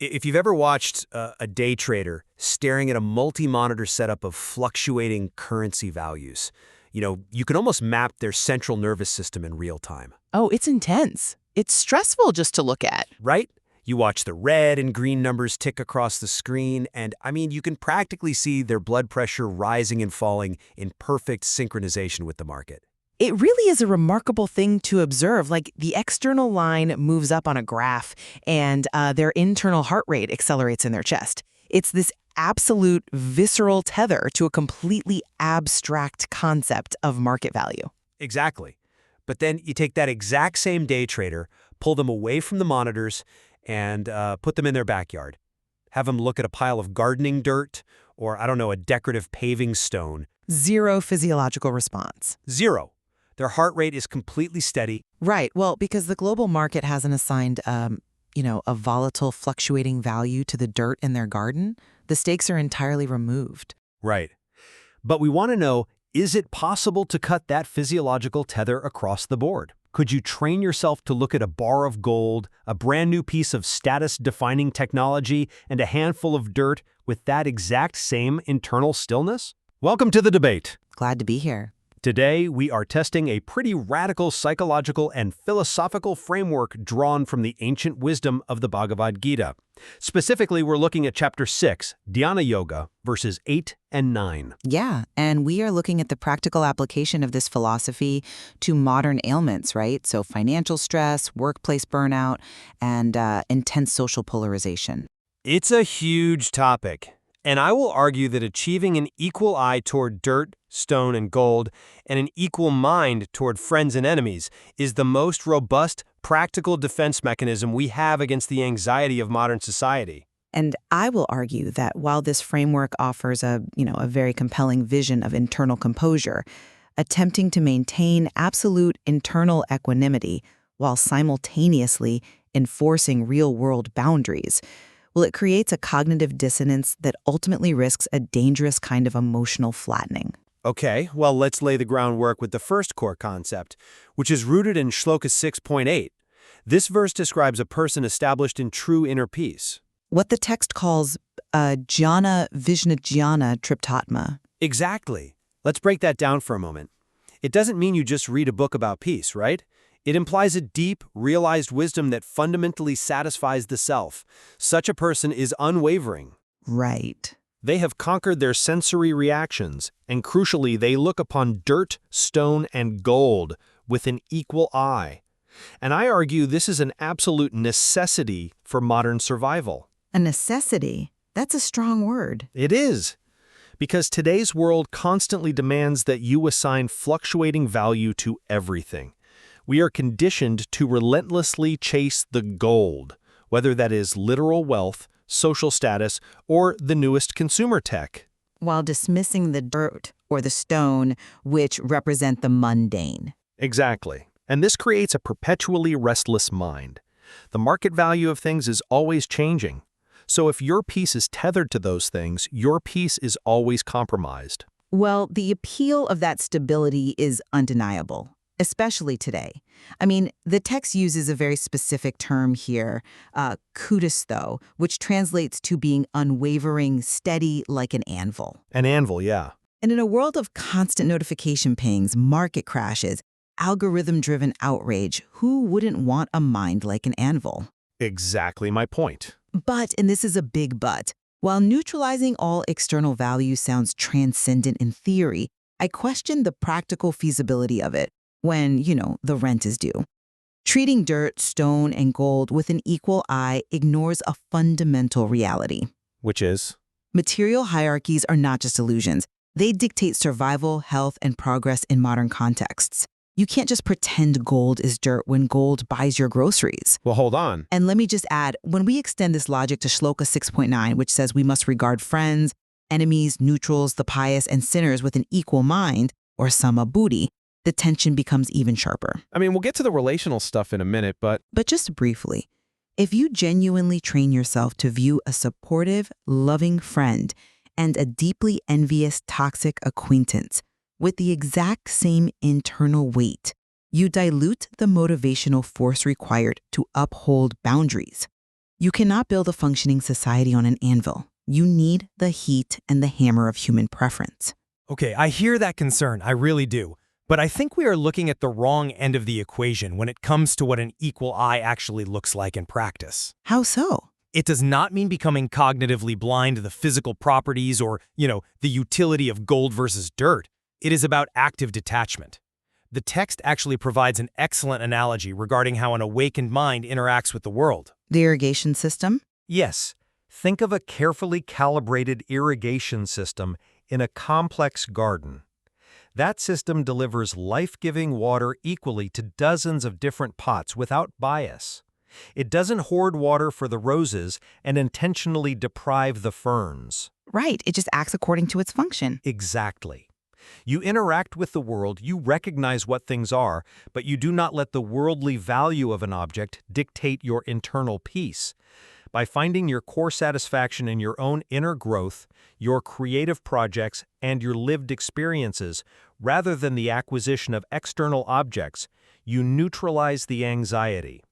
If you've ever watched a day trader staring at a multi-monitor setup of fluctuating currency values, you can almost map their central nervous system in real time, Oh, it's intense. It's stressful just to look at. right? You watch the red and green numbers tick across the screen, and you can practically see their blood pressure rising and falling in perfect synchronization with the market. It really is a remarkable thing to observe. Like the external line moves up on a graph and their internal heart rate accelerates in their chest. It's this absolute visceral tether to a completely abstract concept of market value. Exactly. But then you take that exact same day trader, pull them away from the monitors, and put them in their backyard. Have them look at a pile of gardening dirt or, I don't know, a decorative paving stone. Zero physiological response. Zero. Their heart rate is completely steady. Right. Well, because the global market hasn't assigned, a volatile, fluctuating value to the dirt in their garden, the stakes are entirely removed. Right. But we want to know, is it possible to cut that physiological tether across the board? Could you train yourself to look at a bar of gold, a brand new piece of status-defining technology, and a handful of dirt with that exact same internal stillness? Welcome to the debate. Glad to be here. Today, we are testing a pretty radical psychological and philosophical framework drawn from the ancient wisdom of the Bhagavad Gita. Specifically, we're looking at Chapter 6, Dhyana Yoga, verses 8 and 9. Yeah, and we are looking at the practical application of this philosophy to modern ailments, right? So financial stress, workplace burnout, and intense social polarization. It's a huge topic, and I will argue that achieving an equal eye toward dirt, stone, and gold, and an equal mind toward friends and enemies is the most robust, practical defense mechanism we have against the anxiety of modern society. And I will argue that while this framework offers a very compelling vision of internal composure, attempting to maintain absolute internal equanimity while simultaneously enforcing real-world boundaries, well, it creates a cognitive dissonance that ultimately risks a dangerous kind of emotional flattening. Okay, well, let's lay the groundwork with the first core concept, which is rooted in Shloka 6.8. This verse describes a person established in true inner peace. What the text calls jhana vijnana triptatma. Exactly. Let's break that down for a moment. It doesn't mean you just read a book about peace, right? It implies a deep, realized wisdom that fundamentally satisfies the self. Such a person is unwavering. Right. They have conquered their sensory reactions, and crucially, they look upon dirt, stone, and gold with an equal eye. And I argue this is an absolute necessity for modern survival. A necessity? That's a strong word. It is. Because today's world constantly demands that you assign fluctuating value to everything. We are conditioned to relentlessly chase the gold, whether that is literal wealth, social status, or the newest consumer tech. While dismissing the dirt or the stone, which represent the mundane. Exactly. And this creates a perpetually restless mind. The market value of things is always changing. So if your peace is tethered to those things, your peace is always compromised. Well, the appeal of that stability is undeniable, especially today. I mean, the text uses a very specific term here, kudos, which translates to being unwavering, steady like an anvil. An anvil, yeah. And in a world of constant notification pings, market crashes, algorithm-driven outrage, who wouldn't want a mind like an anvil? Exactly my point. But, and this is a big but, while neutralizing all external value sounds transcendent in theory, I question the practical feasibility of it when, the rent is due. Treating dirt, stone, and gold with an equal eye ignores a fundamental reality. Which is? Material hierarchies are not just illusions. They dictate survival, health, and progress in modern contexts. You can't just pretend gold is dirt when gold buys your groceries. Well, hold on. And let me just add, when we extend this logic to Shloka 6.9, which says we must regard friends, enemies, neutrals, the pious, and sinners with an equal mind, or sama buddhi, the tension becomes even sharper. We'll get to the relational stuff in a minute, but just briefly, if you genuinely train yourself to view a supportive, loving friend and a deeply envious, toxic acquaintance with the exact same internal weight, you dilute the motivational force required to uphold boundaries. You cannot build a functioning society on an anvil. You need the heat and the hammer of human preference. Okay, I hear that concern, I really do. But I think we are looking at the wrong end of the equation when it comes to what an equal eye actually looks like in practice. How so? It does not mean becoming cognitively blind to the physical properties or, the utility of gold versus dirt. It is about active detachment. The text actually provides an excellent analogy regarding how an awakened mind interacts with the world. The irrigation system? Yes, think of a carefully calibrated irrigation system in a complex garden. That system delivers life-giving water equally to dozens of different pots without bias. It doesn't hoard water for the roses and intentionally deprive the ferns. Right, it just acts according to its function. Exactly. You interact with the world, you recognize what things are, but you do not let the worldly value of an object dictate your internal peace. By finding your core satisfaction in your own inner growth, your creative projects, and your lived experiences, rather than the acquisition of external objects, you neutralize the anxiety.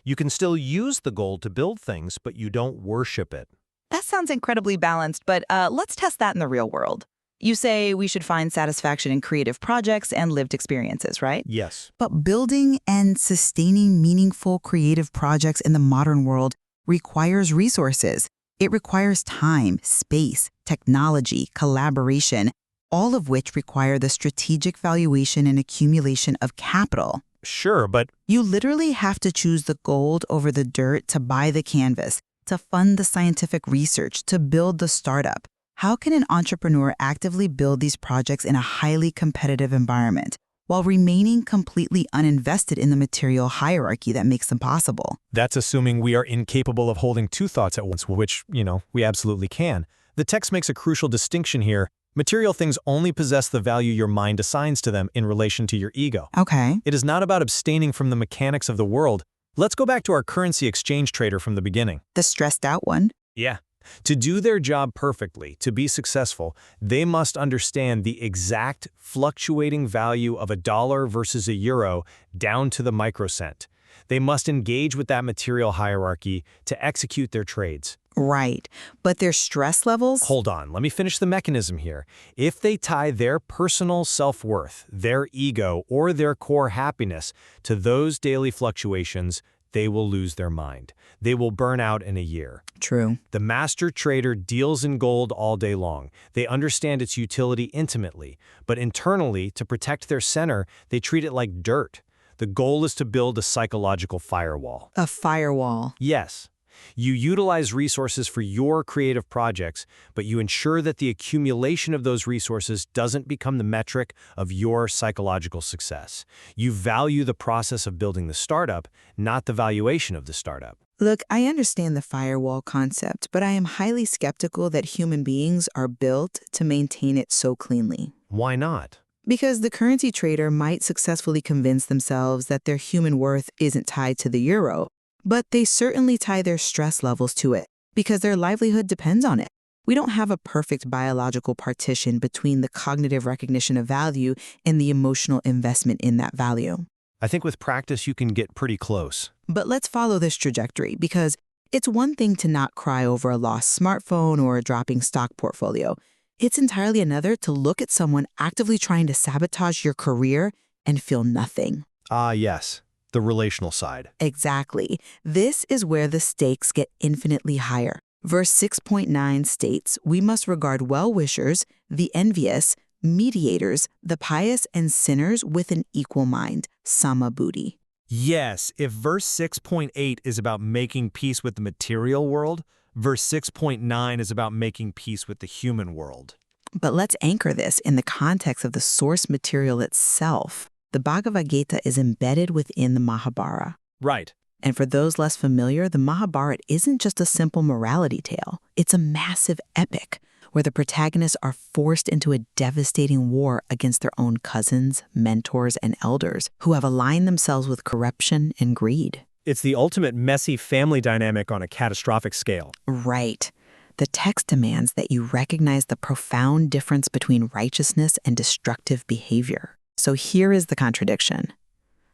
You can still use the gold to build things, but you don't worship it. That sounds incredibly balanced, but let's test that in the real world. You say we should find satisfaction in creative projects and lived experiences, right? Yes. But building and sustaining meaningful creative projects in the modern world requires resources. It requires time, space, technology, collaboration, all of which require the strategic valuation and accumulation of capital. Sure, but You literally have to choose the gold over the dirt to buy the canvas, to fund the scientific research, to build the startup. How can an entrepreneur actively build these projects in a highly competitive environment while remaining completely uninvested in the material hierarchy that makes them possible? That's assuming we are incapable of holding two thoughts at once, which, we absolutely can. The text makes a crucial distinction here. Material things only possess the value your mind assigns to them in relation to your ego. Okay. It is not about abstaining from the mechanics of the world. Let's go back to our currency exchange trader from the beginning. The stressed out one? Yeah. To do their job perfectly, to be successful, they must understand the exact fluctuating value of $1 versus €1 down to the microcent. They must engage with that material hierarchy to execute their trades. Right. But their stress levels? Hold on, let me finish the mechanism here. If they tie their personal self-worth, their ego, or their core happiness to those daily fluctuations, they will lose their mind. They will burn out in a year. True. The master trader deals in gold all day long. They understand its utility intimately, but internally, to protect their center, they treat it like dirt. The goal is to build a psychological firewall. A firewall. Yes. You utilize resources for your creative projects, but you ensure that the accumulation of those resources doesn't become the metric of your psychological success. You value the process of building the startup, not the valuation of the startup. Look, I understand the firewall concept, but I am highly skeptical that human beings are built to maintain it so cleanly. Why not? Because the currency trader might successfully convince themselves that their human worth isn't tied to the euro, but they certainly tie their stress levels to it because their livelihood depends on it. We don't have a perfect biological partition between the cognitive recognition of value and the emotional investment in that value. I think with practice you can get pretty close. But let's follow this trajectory because it's one thing to not cry over a lost smartphone or a dropping stock portfolio. It's entirely another to look at someone actively trying to sabotage your career and feel nothing. Ah, yes, the relational side. Exactly. This is where the stakes get infinitely higher. Verse 6.9 states, we must regard well-wishers, the envious, mediators, the pious, and sinners with an equal mind, sama buddhi. Yes, if verse 6.8 is about making peace with the material world, verse 6.9 is about making peace with the human world. But let's anchor this in the context of the source material itself. The Bhagavad Gita is embedded within the Mahabharata. Right. And for those less familiar, the Mahabharata isn't just a simple morality tale. It's a massive epic where the protagonists are forced into a devastating war against their own cousins, mentors, and elders who have aligned themselves with corruption and greed. It's the ultimate messy family dynamic on a catastrophic scale. Right. The text demands that you recognize the profound difference between righteousness and destructive behavior. So here is the contradiction.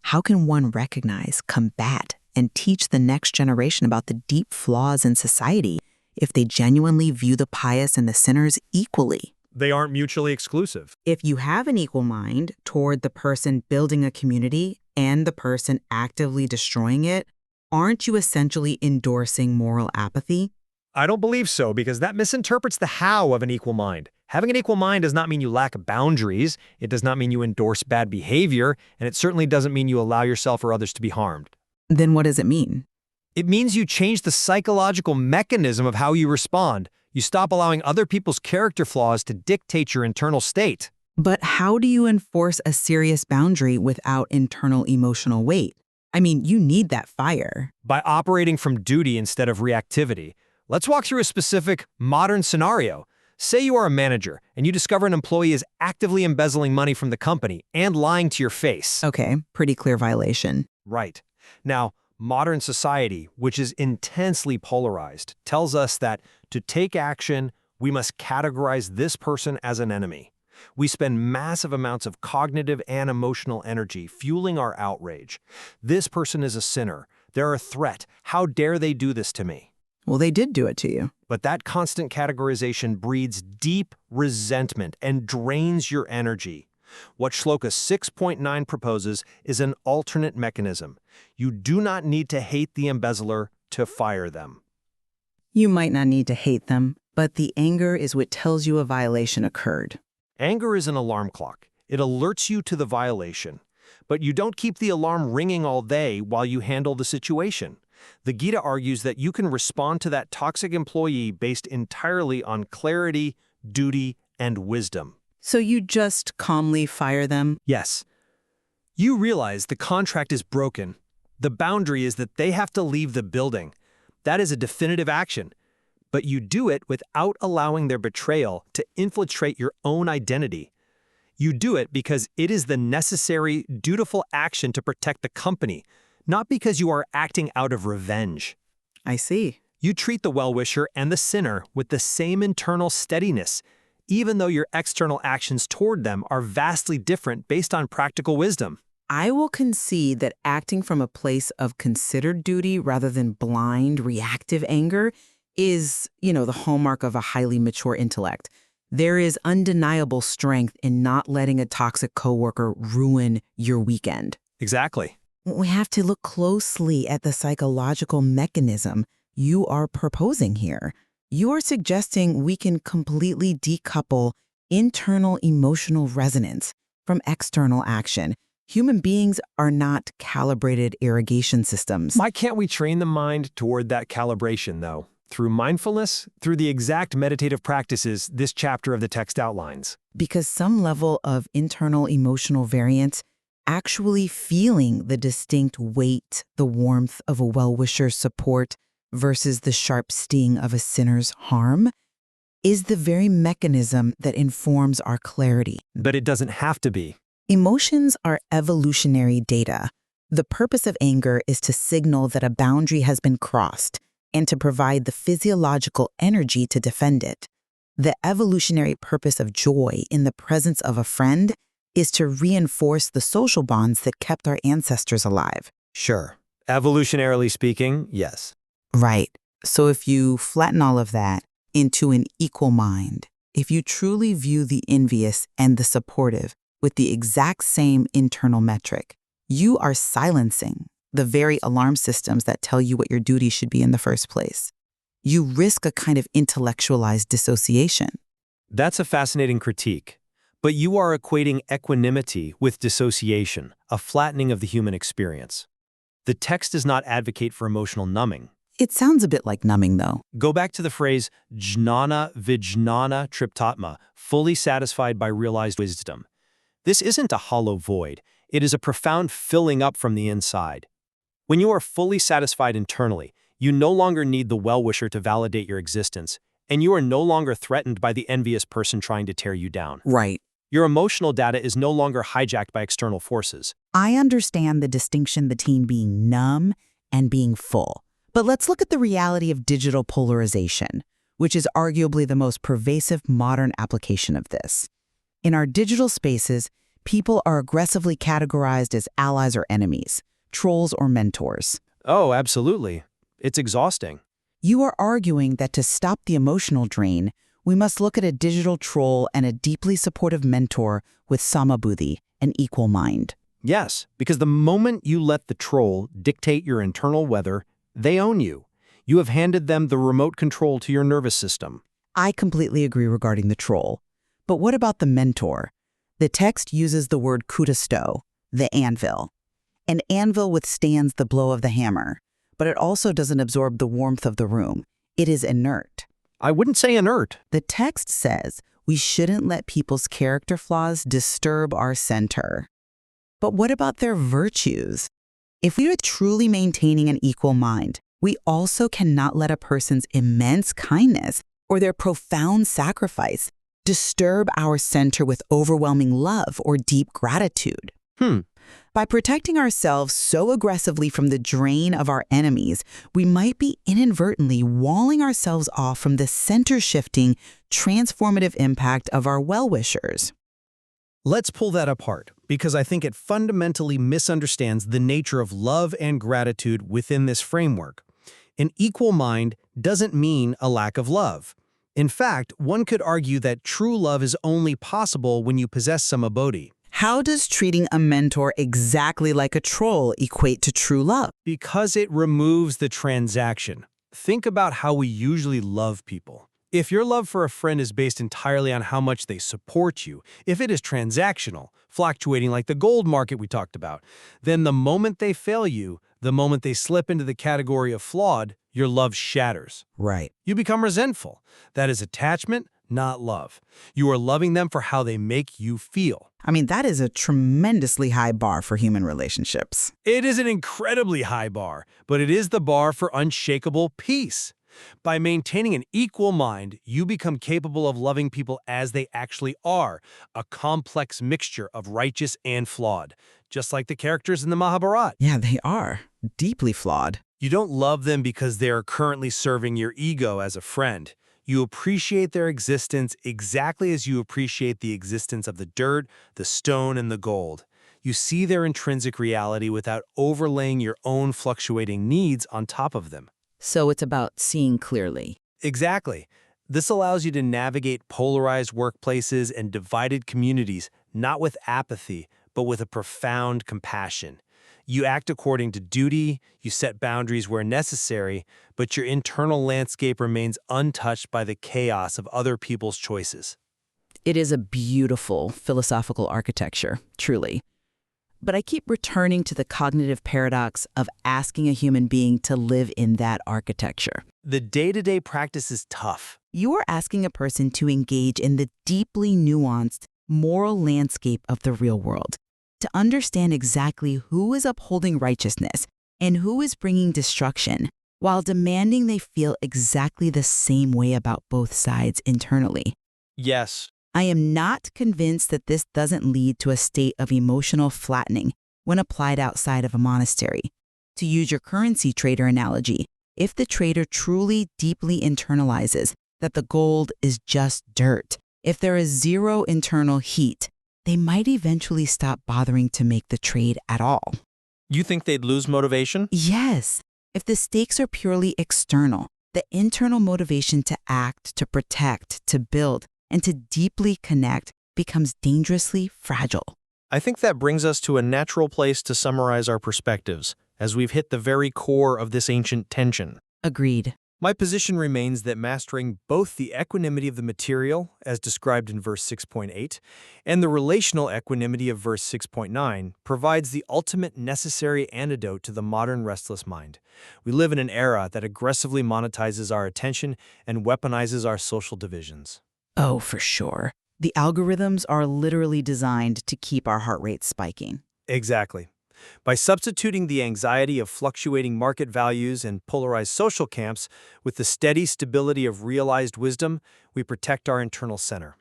How can one recognize, combat, and teach the next generation about the deep flaws in society if they genuinely view the pious and the sinners equally. They aren't mutually exclusive. If you have an equal mind toward the person building a community and the person actively destroying it, aren't you essentially endorsing moral apathy? I don't believe so, because that misinterprets the how of an equal mind. Having an equal mind does not mean you lack boundaries, it does not mean you endorse bad behavior, and it certainly doesn't mean you allow yourself or others to be harmed. Then what does it mean? It means you change the psychological mechanism of how you respond. You stop allowing other people's character flaws to dictate your internal state. But how do you enforce a serious boundary without internal emotional weight? I mean, you need that fire. By operating from duty instead of reactivity. Let's walk through a specific modern scenario. Say you are a manager and you discover an employee is actively embezzling money from the company and lying to your face. Okay, pretty clear violation. Right. Now, modern society, which is intensely polarized, tells us that to take action, we must categorize this person as an enemy. We spend massive amounts of cognitive and emotional energy fueling our outrage. This person is a sinner. They're a threat. How dare they do this to me? Well, they did do it to you. But that constant categorization breeds deep resentment and drains your energy. What Shloka 6.9 proposes is an alternate mechanism. You do not need to hate the embezzler to fire them. You might not need to hate them, but the anger is what tells you a violation occurred. Anger is an alarm clock. It alerts you to the violation. But you don't keep the alarm ringing all day while you handle the situation. The Gita argues that you can respond to that toxic employee based entirely on clarity, duty, and wisdom. So you just calmly fire them? Yes. You realize the contract is broken. The boundary is that they have to leave the building. That is a definitive action. But you do it without allowing their betrayal to infiltrate your own identity. You do it because it is the necessary, dutiful action to protect the company, not because you are acting out of revenge. I see. You treat the well-wisher and the sinner with the same internal steadiness, even though your external actions toward them are vastly different based on practical wisdom. I will concede that acting from a place of considered duty rather than blind, reactive anger is, the hallmark of a highly mature intellect. There is undeniable strength in not letting a toxic coworker ruin your weekend. Exactly. We have to look closely at the psychological mechanism you are proposing here. You are suggesting we can completely decouple internal emotional resonance from external action. Human beings are not calibrated irrigation systems. Why can't we train the mind toward that calibration, though? Through mindfulness, through the exact meditative practices this chapter of the text outlines. Because some level of internal emotional variance, actually feeling the distinct weight, the warmth of a well-wisher's support versus the sharp sting of a sinner's harm, is the very mechanism that informs our clarity. But it doesn't have to be. Emotions are evolutionary data. The purpose of anger is to signal that a boundary has been crossed and to provide the physiological energy to defend it. The evolutionary purpose of joy in the presence of a friend is to reinforce the social bonds that kept our ancestors alive. Sure. Evolutionarily speaking, yes. Right. So if you flatten all of that into an equal mind, if you truly view the envious and the supportive with the exact same internal metric, you are silencing the very alarm systems that tell you what your duty should be in the first place. You risk a kind of intellectualized dissociation. That's a fascinating critique. But you are equating equanimity with dissociation, a flattening of the human experience. The text does not advocate for emotional numbing. It sounds a bit like numbing, though. Go back to the phrase jnana vijnana triptatma, fully satisfied by realized wisdom. This isn't a hollow void. It is a profound filling up from the inside. When you are fully satisfied internally, you no longer need the well-wisher to validate your existence, and you are no longer threatened by the envious person trying to tear you down. Right. Your emotional data is no longer hijacked by external forces. I understand the distinction between being numb and being full. But let's look at the reality of digital polarization, which is arguably the most pervasive modern application of this. In our digital spaces, people are aggressively categorized as allies or enemies, trolls or mentors. Oh, absolutely. It's exhausting. You are arguing that to stop the emotional drain, we must look at a digital troll and a deeply supportive mentor with samabuddhi, an equal mind. Yes, because the moment you let the troll dictate your internal weather, they own you. You have handed them the remote control to your nervous system. I completely agree regarding the troll. But what about the mentor? The text uses the word kudasto, the anvil. An anvil withstands the blow of the hammer, but it also doesn't absorb the warmth of the room. It is inert. I wouldn't say inert. The text says we shouldn't let people's character flaws disturb our center. But what about their virtues? If we are truly maintaining an equal mind, we also cannot let a person's immense kindness or their profound sacrifice disturb our center with overwhelming love or deep gratitude. By protecting ourselves so aggressively from the drain of our enemies, we might be inadvertently walling ourselves off from the center-shifting, transformative impact of our well-wishers. Let's pull that apart, because I think it fundamentally misunderstands the nature of love and gratitude within this framework. An equal mind doesn't mean a lack of love. In fact, one could argue that true love is only possible when you possess samabuddhi. How does treating a mentor exactly like a troll equate to true love? Because it removes the transaction. Think about how we usually love people. If your love for a friend is based entirely on how much they support you, if it is transactional, fluctuating like the gold market we talked about, then the moment they fail you, the moment they slip into the category of flawed, your love shatters. Right. You become resentful. That is attachment, not love. You are loving them for how they make you feel. I mean, that is a tremendously high bar for human relationships. It is an incredibly high bar, but it is the bar for unshakable peace. By maintaining an equal mind, you become capable of loving people as they actually are, a complex mixture of righteous and flawed, just like the characters in the Mahabharata. Yeah, they are. Deeply flawed. You don't love them because they are currently serving your ego as a friend. You appreciate their existence exactly as you appreciate the existence of the dirt, the stone, and the gold. You see their intrinsic reality without overlaying your own fluctuating needs on top of them. So it's about seeing clearly. Exactly. This allows you to navigate polarized workplaces and divided communities, not with apathy, but with a profound compassion. You act according to duty, you set boundaries where necessary, but your internal landscape remains untouched by the chaos of other people's choices. It is a beautiful philosophical architecture, truly. But I keep returning to the cognitive paradox of asking a human being to live in that architecture. The day-to-day practice is tough. You are asking a person to engage in the deeply nuanced moral landscape of the real world, to understand exactly who is upholding righteousness and who is bringing destruction, while demanding they feel exactly the same way about both sides internally. Yes. I am not convinced that this doesn't lead to a state of emotional flattening when applied outside of a monastery. To use your currency trader analogy, if the trader truly deeply internalizes that the gold is just dirt, if there is zero internal heat, they might eventually stop bothering to make the trade at all. You think they'd lose motivation? Yes. If the stakes are purely external, the internal motivation to act, to protect, to build, and to deeply connect becomes dangerously fragile. I think that brings us to a natural place to summarize our perspectives, as we've hit the very core of this ancient tension. Agreed. My position remains that mastering both the equanimity of the material, as described in verse 6.8, and the relational equanimity of verse 6.9 provides the ultimate necessary antidote to the modern restless mind. We live in an era that aggressively monetizes our attention and weaponizes our social divisions. Oh, for sure. The algorithms are literally designed to keep our heart rate spiking. Exactly. By substituting the anxiety of fluctuating market values and polarized social camps with the steady stability of realized wisdom, we protect our internal center.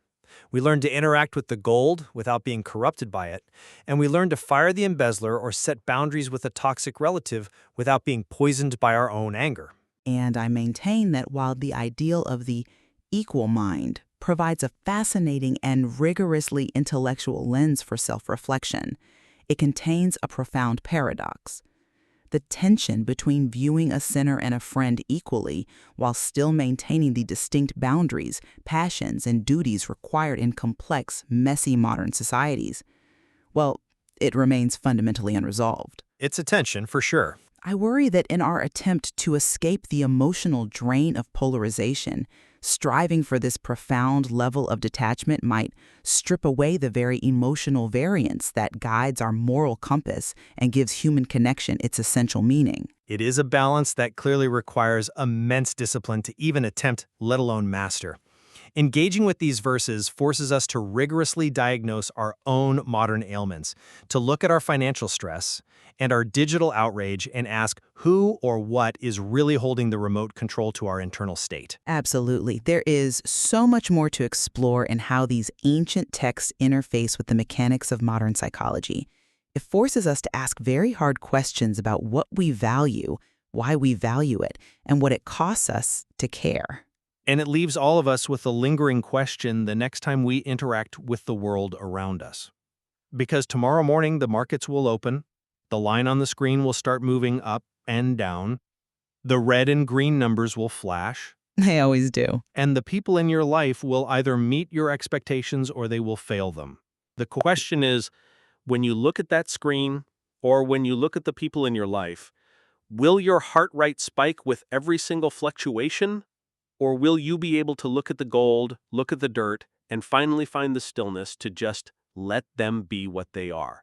We learn to interact with the gold without being corrupted by it, and we learn to fire the embezzler or set boundaries with a toxic relative without being poisoned by our own anger. And I maintain that while the ideal of the equal mind provides a fascinating and rigorously intellectual lens for self-reflection, it contains a profound paradox. the tension between viewing a sinner and a friend equally while still maintaining the distinct boundaries, passions, and duties required in complex, messy modern societies. Well, it remains fundamentally unresolved. It's a tension, for sure. I worry that in our attempt to escape the emotional drain of polarization, striving for this profound level of detachment might strip away the very emotional variance that guides our moral compass and gives human connection its essential meaning. It is a balance that clearly requires immense discipline to even attempt, let alone master. Engaging with these verses forces us to rigorously diagnose our own modern ailments, to look at our financial stress and our digital outrage and ask who or what is really holding the remote control to our internal state. Absolutely. There is so much more to explore in how these ancient texts interface with the mechanics of modern psychology. It forces us to ask very hard questions about what we value, why we value it, and what it costs us to care. And it leaves all of us with a lingering question the next time we interact with the world around us. Because tomorrow morning the markets will open, the line on the screen will start moving up and down, the red and green numbers will flash, They always do. and the people in your life will either meet your expectations or they will fail them. The question is, when you look at that screen, or when you look at the people in your life, will your heart rate spike with every single fluctuation? Or will you be able to look at the gold, look at the dirt, and finally find the stillness to just let them be what they are?